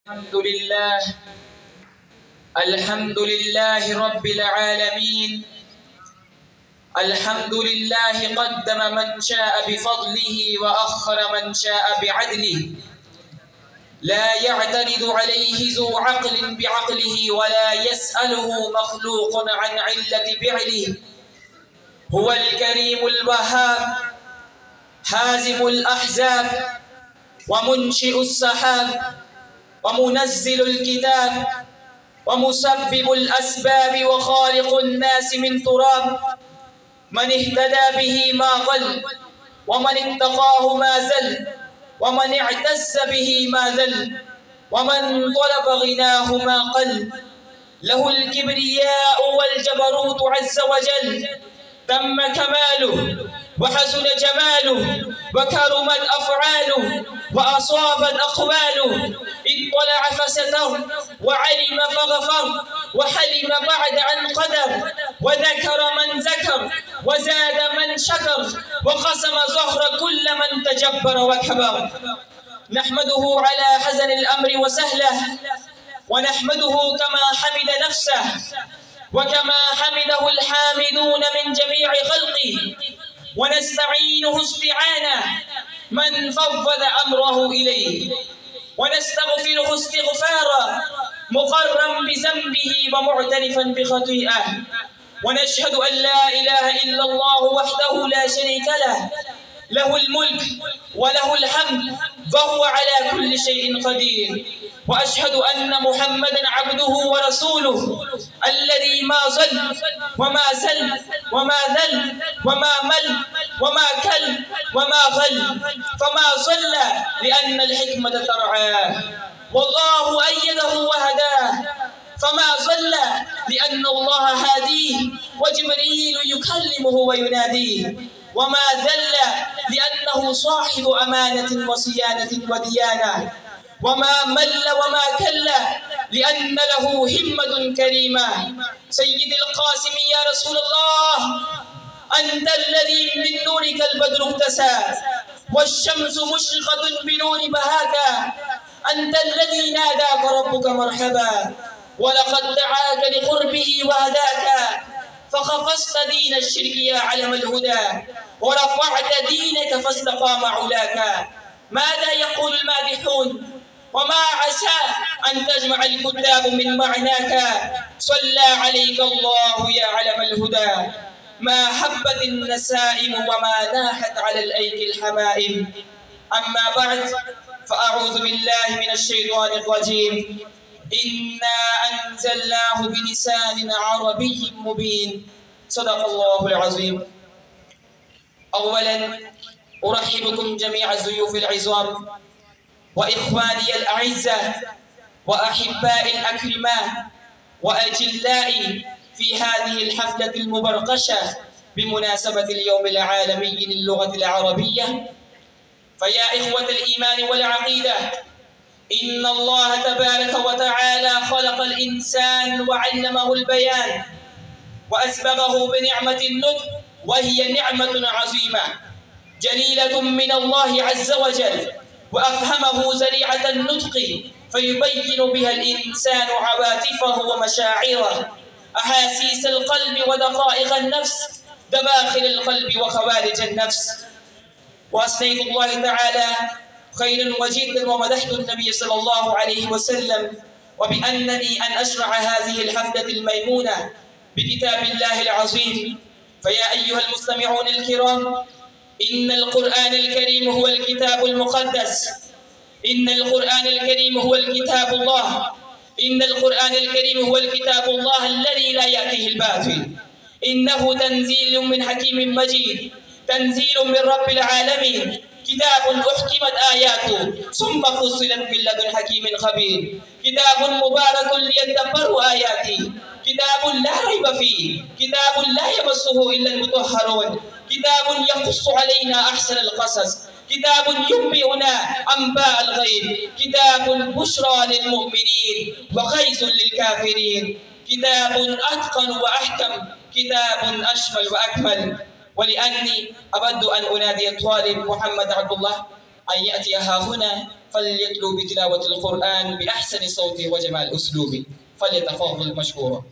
الحمد لله رب العالمين. الحمد لله قدم من شاء بفضله وأخر من شاء بعدله. لا يعترض عليه ذو عقل بعقله ولا يسأله مخلوق عن علة فعله. هو الكريم الوهاب حازم الأحزاب ومنشئ السحاب ومنزل الكتاب ومسبب الأسباب وخالق الناس من تراب. من اهتدى به ما ضل ومن اتقاه ما زل ومن اعتز به ما ذل ومن طلب غناه ما قل. له الكبرياء والجبروت عز وجل. تم كماله وحسن جماله وكرمت أفعاله وأصابت أقواله. اطلع فستر وعلم فغفر وحلم بعد أن قدر وذكر من ذكر وزاد من شكر وقسم ظهر كل من تجبر وكبر. نحمده على حزن الأمر وسهله ونحمده كما حمد نفسه وكما حمده الحامدون من جميع خلقه. ونستعينه استعانة من فوض أمره إليه ونستغفره استغفارا مقرا بذنبه ومعترفا بخطيئته. ونشهد أن لا إله إلا الله وحده لا شريك له. له الملك وله الحمد وهو على كل شيء قدير. وأشهد أن محمدا عبده ورسوله الذي ما ظل وما زل وما ذل وما مل وما كل وما غل فما صلى لأن الحكمة ترعاه والله أيده وهداه. فما ظل لأن الله هاديه وجبريل يكلمه ويناديه. وما ذل لأنه صاحب أمانة وصيانة وديانة. وما مل وما كل لأن له همة كريمة. سيد القاسم يا رسول الله أنت الذي من نورك البدر اكتسى والشمس مشرقة بنور بهاك. أنت الذي ناداك ربك مرحبا ولقد دعاك لقربه وهداك. فخفضت دين الشرك يا علم الهدى ورفعت دينك فاستقام علاك. ماذا يقول المادحون وما عسى أن تجمع الكتاب من معناك. صلى عليك الله يا علم الهدى ما حبت النسائم وما ناحت على الأيك الحمائم. أما بعد فأعوذ بالله من الشيطان الرجيم. إنا أنزلناه بلسان عربي مبين. صدق الله العظيم. أولا أرحبكم جميع الضيوف العظام وإخواني الأعزاء وأحبائي الأكرماء وأجلائي في هذه الحفلة المبرقشة بمناسبة اليوم العالمي للغة العربية. فيا إخوة الإيمان والعقيدة إن الله تبارك وتعالى خلق الإنسان وعلمه البيان وأسبغه بنعمة النطق وهي نعمة عظيمة جليلة من الله عز وجل. وأفهمه ذريعة النطق فيبين بها الإنسان عواطفه ومشاعره أحاسيس القلب ودقائق النفس دواخل القلب وخوارج النفس. وأثنيت الله تعالى خيرا وجدا ومدحت النبي صلى الله عليه وسلم وبأنني أن أشرع هذه الحفلة الميمونة بكتاب الله العظيم. فيا أيها المستمعون الكرام إن القرآن الكريم هو الكتاب المقدس. إن القرآن الكريم هو الكتاب الله. إن القرآن الكريم هو الكتاب الله الذي لا يأتيه الباطل. إنه تنزيل من حكيم مجيد. تنزيل من رب العالمين. كتاب أحكمت آياته ثم فصلت من لدن حكيم خبير. كتاب مبارك ليدبروا آياته. كتاب لا ريب فيه. كتاب لا يمسه إلا المطهرون. كتاب يقص علينا أحسن القصص. كتاب ينبئنا أنباء الغيب. كتاب بشرى للمؤمنين وغيظ للكافرين. كتاب أتقن وأحكم. كتاب أشمل وأكمل. ولأني أود أن أنادي الطالب محمد عبد الله أن يأتي ها هنا فليتلو بتلاوة القرآن بأحسن صوت وجمال أسلوب، فليتفضل مشكورا.